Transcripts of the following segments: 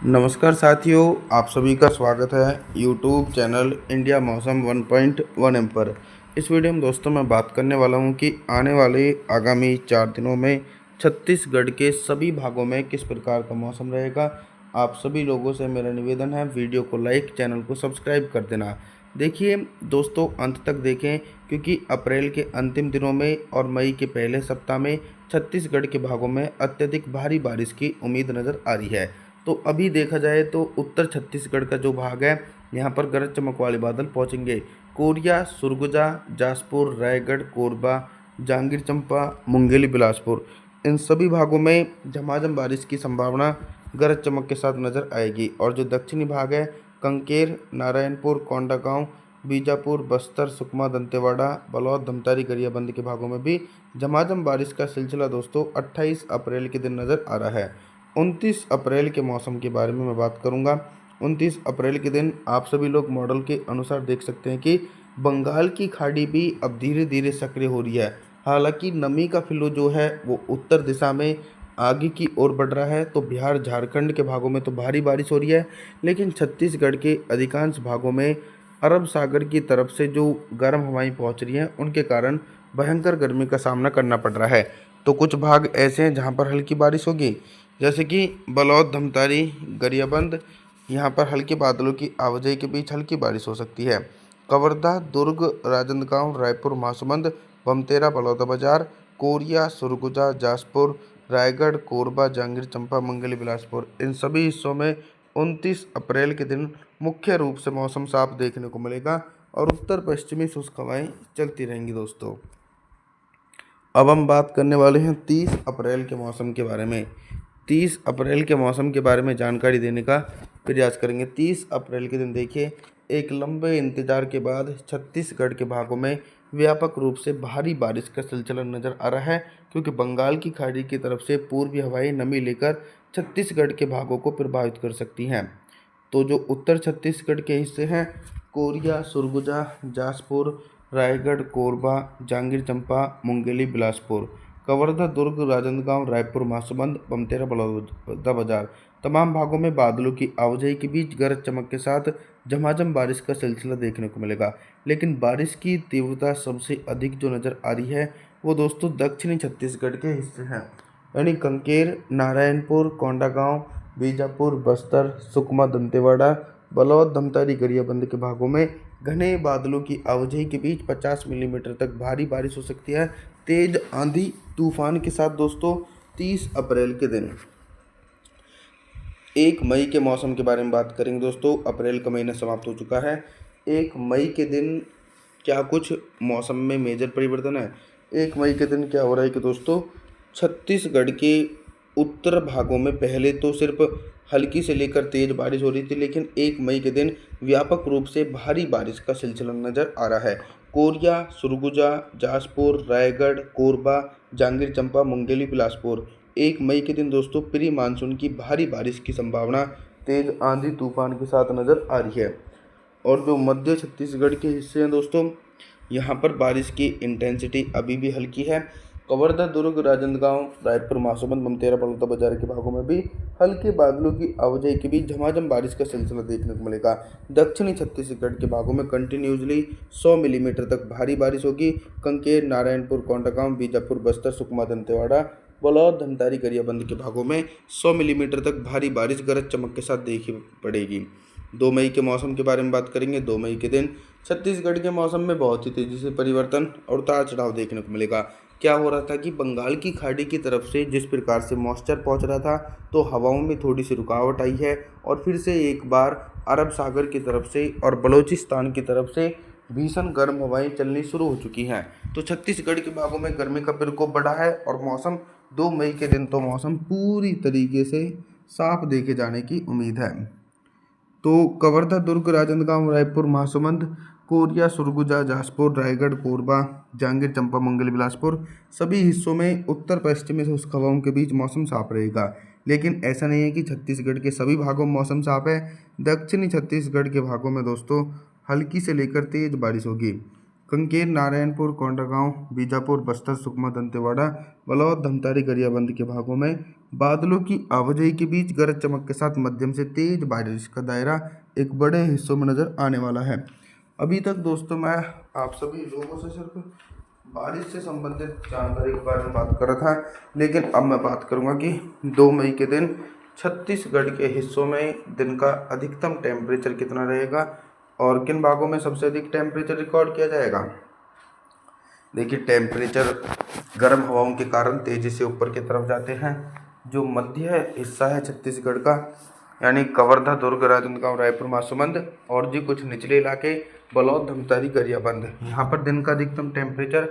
नमस्कार साथियों, आप सभी का स्वागत है यूट्यूब चैनल इंडिया मौसम 1.1 एम पर। इस वीडियो में दोस्तों मैं बात करने वाला हूं कि आने वाले आगामी 4 दिनों में छत्तीसगढ़ के सभी भागों में किस प्रकार का मौसम रहेगा। आप सभी लोगों से मेरा निवेदन है, वीडियो को लाइक, चैनल को सब्सक्राइब कर देना। देखिए दोस्तों, अंत तक देखें क्योंकि अप्रैल के अंतिम दिनों में और मई के पहले सप्ताह में छत्तीसगढ़ के भागों में अत्यधिक भारी बारिश की उम्मीद नज़र आ रही है। तो अभी देखा जाए तो उत्तर छत्तीसगढ़ का जो भाग है, यहाँ पर गरज चमक वाले बादल पहुँचेंगे। कोरिया, सुरगुजा, जासपुर, रायगढ़, कोरबा, जांजगीर चांपा, मुंगेली, बिलासपुर, इन सभी भागों में झमाझम बारिश की संभावना गरज चमक के साथ नज़र आएगी। और जो दक्षिणी भाग है, कंकेर, नारायणपुर, कोंडागांव, बीजापुर, बस्तर, सुकमा, दंतेवाड़ा, बलौद, धमतारी, गरियाबंद के भागों में भी झमाझम बारिश का सिलसिला दोस्तों 28 अप्रैल के दिन नज़र आ रहा है। 29 अप्रैल के मौसम के बारे में मैं बात करूंगा। 29 अप्रैल के दिन आप सभी लोग मॉडल के अनुसार देख सकते हैं कि बंगाल की खाड़ी भी अब धीरे धीरे सक्रिय हो रही है। हालांकि नमी का फ्लो जो है वो उत्तर दिशा में आगे की ओर बढ़ रहा है, तो बिहार, झारखंड के भागों में तो भारी बारिश हो रही है, लेकिन छत्तीसगढ़ के अधिकांश भागों में अरब सागर की तरफ से जो गर्म हवाएं पहुंच रही हैं, उनके कारण भयंकर गर्मी का सामना करना पड़ रहा है। तो कुछ भाग ऐसे हैं जहां पर हल्की बारिश होगी, जैसे कि बलौद, धमतारी, गरियाबंद, यहाँ पर हल्के बादलों की आवाजाही के बीच हल्की बारिश हो सकती है। कवर्धा, दुर्ग, राजनांदगांव, रायपुर, महासमुंद, बमतेरा, बलौदाबाजार, कोरिया, सुरगुजा, जासपुर, रायगढ़, कोरबा, जांजगीर चांपा, मुंगेली, बिलासपुर, इन सभी हिस्सों में 29 अप्रैल के दिन मुख्य रूप से मौसम साफ देखने को मिलेगा और उत्तर पश्चिमी शुष्क हवाएं चलती रहेंगी दोस्तों। अब हम बात करने वाले हैं 30 अप्रैल के मौसम के बारे में। 30 अप्रैल के मौसम के बारे में जानकारी देने का प्रयास करेंगे। 30 अप्रैल के दिन देखिए, एक लंबे इंतजार के बाद छत्तीसगढ़ के भागों में व्यापक रूप से भारी बारिश का सिलसिला नज़र आ रहा है, क्योंकि बंगाल की खाड़ी की तरफ से पूर्वी हवाई नमी लेकर छत्तीसगढ़ के भागों को प्रभावित कर सकती हैं। तो जो उत्तर छत्तीसगढ़ के हिस्से हैं, कोरिया, सुरगुजा, जासपुर, रायगढ़, कोरबा, जांजगीर चांपा, मुंगेली, बिलासपुर, कवर्धा, दुर्ग, राजनांदगांव, रायपुर, महासमुंद, बमतेरा, बलौदाबाजार, तमाम भागों में बादलों की आवाजाही के बीच गरज चमक के साथ झमाझम बारिश का सिलसिला देखने को मिलेगा। लेकिन बारिश की तीव्रता सबसे अधिक जो नज़र आ रही है वो दोस्तों दक्षिणी छत्तीसगढ़ के हिस्से हैं, यानी कंकेर, नारायणपुर, कोंडागांव, बीजापुर, बस्तर, सुकमा, दंतेवाड़ा, बलौद, धमतारी, गरियाबंद के भागों में घने बादलों की आवाजाही के बीच 50 मिलीमीटर तक भारी बारिश हो सकती है, तेज आंधी तूफान के साथ दोस्तों। 30 अप्रैल के दिन 1 मई के मौसम के बारे में बात करेंगे दोस्तों। अप्रैल का महीना समाप्त हो चुका है। 1 मई के दिन क्या कुछ मौसम में मेजर परिवर्तन है। 1 मई के दिन क्या हो रहा है कि दोस्तों छत्तीसगढ़ के उत्तर भागों में पहले तो सिर्फ हल्की से लेकर तेज बारिश हो रही थी, लेकिन 1 मई के दिन व्यापक रूप से भारी बारिश का सिलसिला नज़र आ रहा है। कोरिया, सुरगुजा, जासपुर, रायगढ़, कोरबा, जांजगीर चांपा, मुंगेली, बिलासपुर, 1 मई के दिन दोस्तों प्री मानसून की भारी बारिश की संभावना तेज आंधी तूफान के साथ नज़र आ रही है। और जो मध्य छत्तीसगढ़ के हिस्से हैं दोस्तों, यहाँ पर बारिश की इंटेंसिटी अभी भी हल्की है। कवर्धा, दुर्ग, राजनांदगांव, रायपुर, महासमुंद, बमतेरा, बलौदाबाजार के भागों में भी हल्के बादलों की आवाजाही के बीच झमाझम बारिश का सिलसिला देखने को मिलेगा। दक्षिणी छत्तीसगढ़ के भागों में कंटिन्यूसली 100 मिलीमीटर तक भारी बारिश होगी। कंकेर, नारायणपुर, कोंडागांव, बीजापुर, बस्तर, सुकमा, दंतेवाड़ा, बलौद, धमतारी, गरियाबंद के भागों में 100 मिलीमीटर तक भारी बारिश गरज चमक के साथ देखी पड़ेगी। 2 मई के मौसम के बारे में बात करेंगे। 2 मई के दिन छत्तीसगढ़ के मौसम में बहुत ही तेज़ी से परिवर्तन और उतार चढ़ाव देखने को मिलेगा। क्या हो रहा था कि बंगाल की खाड़ी की तरफ से जिस प्रकार से मॉइस्चर पहुंच रहा था, तो हवाओं में थोड़ी सी रुकावट आई है और फिर से एक बार अरब सागर की तरफ से और बलूचिस्तान की तरफ से भीषण गर्म हवाएं चलनी शुरू हो चुकी हैं। तो छत्तीसगढ़ के भागों में गर्मी का प्रकोप बढ़ा है और मौसम 2 मई के दिन तो मौसम पूरी तरीके से साफ देखे जाने की उम्मीद है। तो कवर्धा, दुर्ग, राजनांदगांव, रायपुर, महासमुंद, कोरिया, सुरगुजा, जासपुर, रायगढ़, कोरबा, जांजगीर चांपा, मुंगेली, बिलासपुर, सभी हिस्सों में उत्तर पश्चिमी शुष्क हवाओं के बीच मौसम साफ रहेगा। लेकिन ऐसा नहीं है कि छत्तीसगढ़ के सभी भागों में मौसम साफ है। दक्षिणी छत्तीसगढ़ के भागों में दोस्तों हल्की से लेकर तेज बारिश होगी। कंकेर, नारायणपुर, कोंडागांव, बीजापुर, बस्तर, सुकमा, दंतेवाड़ा, बलौद, धमतारी, गरियाबंद के भागों में बादलों की आवाजाही के बीच गरज चमक के साथ मध्यम से तेज बारिश का दायरा एक बड़े हिस्सों में नजर आने वाला है। अभी तक दोस्तों मैं आप सभी लोगों से सिर्फ बारिश से संबंधित जानकारी के बारे में बात कर रहा था, लेकिन अब मैं बात करूंगा कि 2 मई के दिन छत्तीसगढ़ के हिस्सों में दिन का अधिकतम टेम्परेचर कितना रहेगा और किन भागों में सबसे अधिक टेम्परेचर रिकॉर्ड किया जाएगा। देखिए, टेम्परेचर गर्म हवाओं के कारण तेजी से ऊपर की तरफ जाते हैं। जो मध्य हिस्सा है छत्तीसगढ़ का, यानी कवर्धा, दुर्ग, राजनांदगांव, रायपुर, महासमुंद और जी कुछ निचले इलाके बलौद, धमतरी, गरियाबंद, यहाँ पर दिन का अधिकतम टेम्परेचर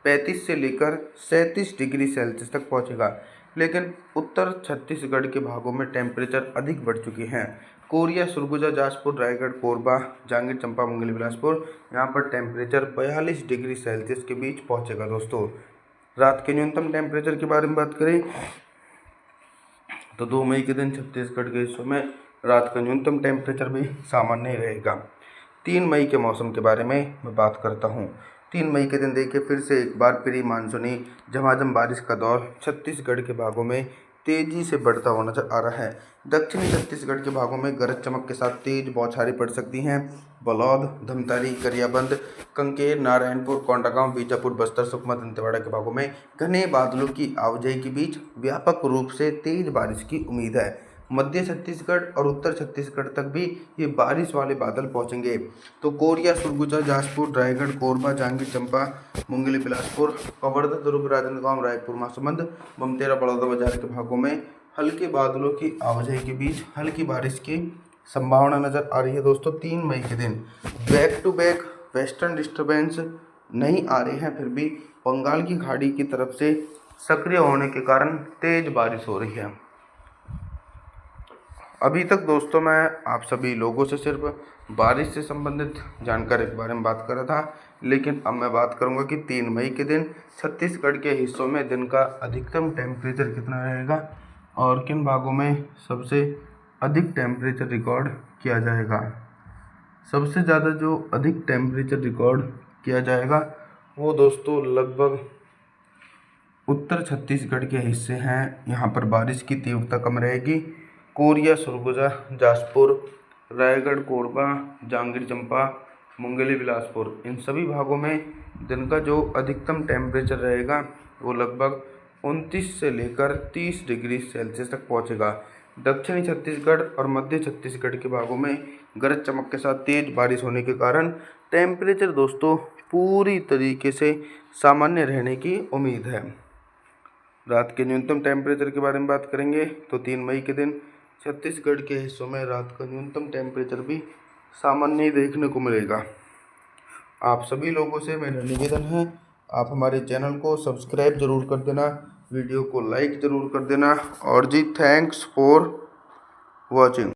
35 से लेकर 37 डिग्री सेल्सियस तक पहुँचेगा। लेकिन उत्तर छत्तीसगढ़ के भागों में टेम्परेचर अधिक बढ़ चुके हैं। कोरिया, सरगुजा, जाजपुर, रायगढ़, कोरबा, जांजगीर चांपा, मुंगेली, बिलासपुर, यहाँ पर टेम्परेचर 42 डिग्री सेल्सियस के बीच पहुँचेगा। दोस्तों, रात के न्यूनतम टेम्परेचर के बारे में बात करें तो 2 मई के दिन छत्तीसगढ़ के हिस्सों में रात का न्यूनतम टेम्परेचर भी सामान्य ही रहेगा। 3 मई के मौसम के बारे में मैं बात करता हूँ। 3 मई के दिन देखिए, फिर से एक बार प्री मानसूनी झमाझम बारिश का दौर छत्तीसगढ़ के भागों में तेजी से बढ़ता हुआ नजर आ रहा है। दक्षिणी छत्तीसगढ़ के भागों में गरज चमक के साथ तेज बौछारें पड़ सकती हैं। बलौद, धमतरी, गरियाबंद, कंकेर, नारायणपुर, कोंडागांव, बीजापुर, बस्तर, सुकमा, दंतेवाड़ा के भागों में घने बादलों की आवाजाही के बीच व्यापक रूप से तेज बारिश की उम्मीद है। मध्य छत्तीसगढ़ और उत्तर छत्तीसगढ़ तक भी ये बारिश वाले बादल पहुंचेंगे। तो कोरिया, सरगुजा, जाजपुर, रायगढ़, कोरबा, जांजगीर चांपा, मुंगेली, बिलासपुर, कवर्धा, दुर्ग, राजनांदगांव, रायपुर, महासमुंद, बमतेरा, बड़ौदा बाजार के भागों में हल्के बादलों की आवाजाही के बीच हल्की बारिश की संभावना नजर आ रही है। दोस्तों, 3 मई के दिन back to back western disturbance नहीं आ रहे हैं, फिर भी बंगाल की खाड़ी की तरफ से सक्रिय होने के कारण तेज बारिश हो रही है। अभी तक दोस्तों मैं आप सभी लोगों से सिर्फ बारिश से संबंधित जानकारी के बारे में बात कर रहा था, लेकिन अब मैं बात करूंगा कि 3 मई के दिन छत्तीसगढ़ के हिस्सों में दिन का अधिकतम टेम्परेचर कितना रहेगा और किन भागों में सबसे अधिक टेम्परेचर रिकॉर्ड किया जाएगा। सबसे ज़्यादा जो अधिक टेम्परेचर रिकॉर्ड किया जाएगा वो दोस्तों लगभग उत्तर छत्तीसगढ़ के हिस्से हैं। यहाँ पर बारिश की तीव्रता कम रहेगी। कोरिया, सरगुजा, जाजपुर, रायगढ़, कोरबा, जांजगीर चांपा, मुंगेली, बिलासपुर, इन सभी भागों में दिन का जो अधिकतम टेम्परेचर रहेगा वो लगभग 29 से लेकर 30 डिग्री सेल्सियस तक पहुँचेगा। दक्षिणी छत्तीसगढ़ और मध्य छत्तीसगढ़ के भागों में गरज चमक के साथ तेज बारिश होने के कारण टेम्परेचर दोस्तों पूरी तरीके से सामान्य रहने की उम्मीद है। रात के न्यूनतम टेम्परेचर के बारे में बात करेंगे तो 3 मई के दिन छत्तीसगढ़ के हिस्सों में रात का न्यूनतम टेम्परेचर भी सामान्य ही देखने को मिलेगा। आप सभी लोगों से मेरा निवेदन है, आप हमारे चैनल को सब्सक्राइब जरूर कर देना, वीडियो को लाइक ज़रूर कर देना और जी थैंक्स फॉर वॉचिंग।